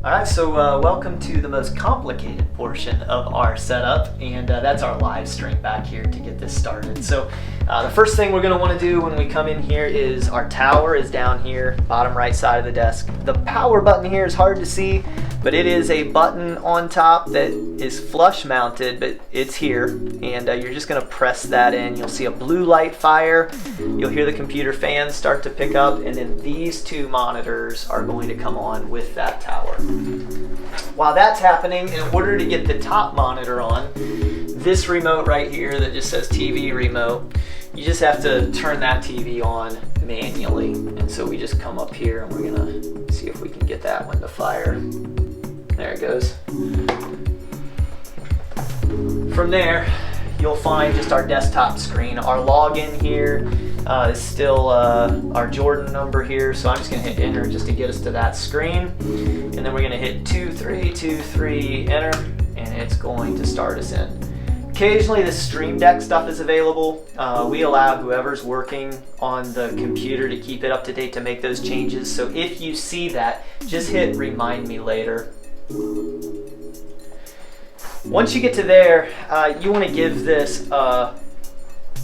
Alright, so welcome to the most complicated portion of our setup, and that's our live stream back here to get this started. So the first thing we're going to want to do when we come in here is our tower is down here, bottom right side of the desk. The power button here is hard to see, but it is a button on top that is flush mounted, but it's here, and you're just going to press that in. You'll see a blue light fire, you'll hear the computer fans start to pick up, and then these two monitors are going to come on with that tower. While that's happening, in order to get the top monitor on, this remote right here that just says TV remote, you just have to turn that TV on manually. And so we just come up here and we're gonna see if we can get that one to fire. There it goes. From there, you'll find just our desktop screen. Our login here is still our Jordan number here, so I'm just gonna hit enter just to get us to that screen. And then we're gonna hit 2323 enter, and it's going to start us in. Occasionally the Stream Deck stuff is available. We allow whoever's working on the computer to keep it up to date to make those changes. So if you see that, just hit remind me later. Once you get to there, you want to give this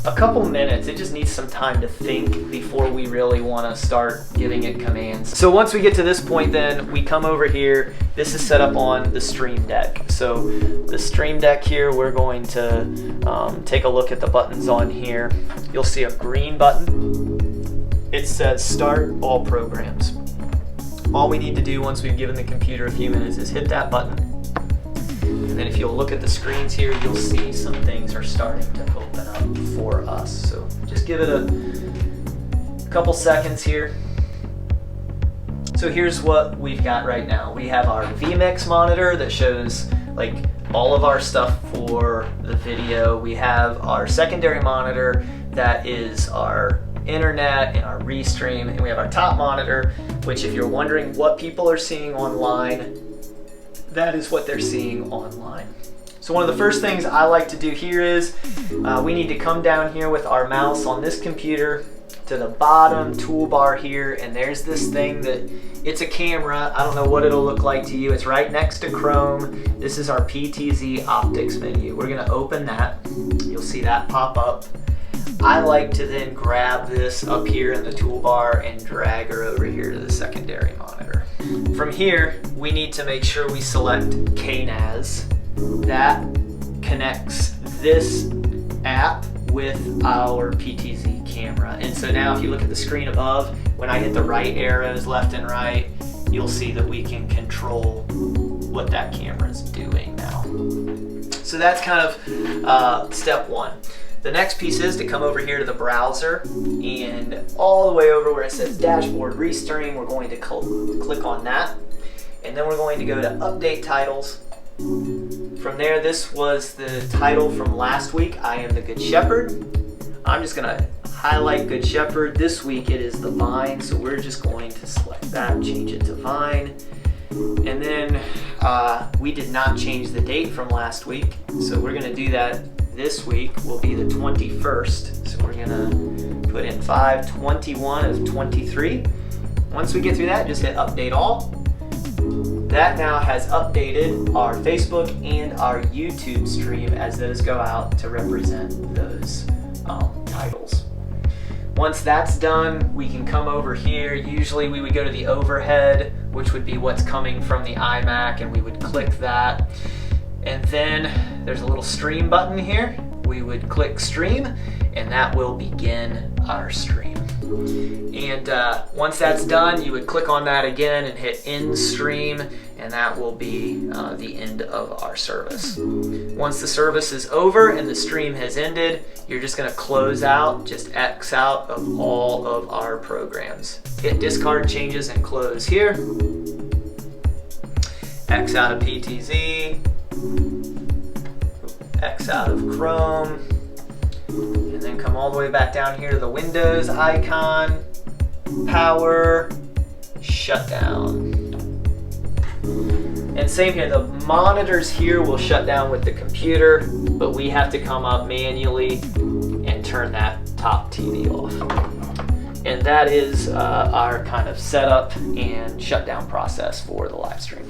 a couple minutes. It just needs some time to think before we really want to start giving it commands. So once we get to this point, then we come over here. This is set up on the Stream Deck. So the Stream Deck here, we're going to take a look at the buttons on here. You'll see a green button. It says start all programs. All we need to do once we've given the computer a few minutes is hit that button. And then if you'll look at the screens here, you'll see some things are starting to open up for us. So just give it a couple seconds here. So here's what we've got right now. We have our vMix monitor that shows like all of our stuff for the video. We have our secondary monitor that is our internet and our restream. And we have our top monitor, which if you're wondering what people are seeing online, that is what they're seeing online. So one of the first things I like to do here is we need to come down here with our mouse on this computer to the bottom toolbar here, and there's this thing that it's a camera. I don't know what it'll look like to you. It's right next to Chrome. This is our PTZ optics menu. We're gonna open that. You'll see that pop up. I like to then grab this up here in the toolbar and drag her over here to the secondary monitor. From here, we need to make sure we select KNAS. That connects this app with our PTZ camera. And so now if you look at the screen above, when I hit the right arrows left and right, you'll see that we can control what that camera is doing now. So that's kind of step one. The next piece is to come over here to the browser, and all the way over where it says Dashboard Restream, we're going to click on that. And then we're going to go to Update Titles. From there, this was the title from last week, I Am the Good Shepherd. I'm just going to highlight Good Shepherd. This week it is the Vine, so we're just going to select that, change it to Vine. And then we did not change the date from last week, so we're going to do that. This week will be the 21st, so we're gonna put in 5/21 of 23. Once we get through that, just hit update all. That now has updated our Facebook and our YouTube stream as those go out to represent those titles. Once that's done, we can come over here. Usually we would go to the overhead, which would be what's coming from the iMac, and we would click that. And then there's a little stream button here. We would click stream, and that will begin our stream. And once that's done, you would click on that again and hit end stream, and that will be the end of our service. Once the service is over and the stream has ended, you're just gonna close out, just X out of all of our programs. Hit discard changes and close here. X out of PTZ. X out of Chrome, and then come all the way back down here to the Windows icon, power, shutdown. And same here, the monitors here will shut down with the computer, but we have to come up manually and turn that top TV off. And that is our kind of setup and shutdown process for the live stream.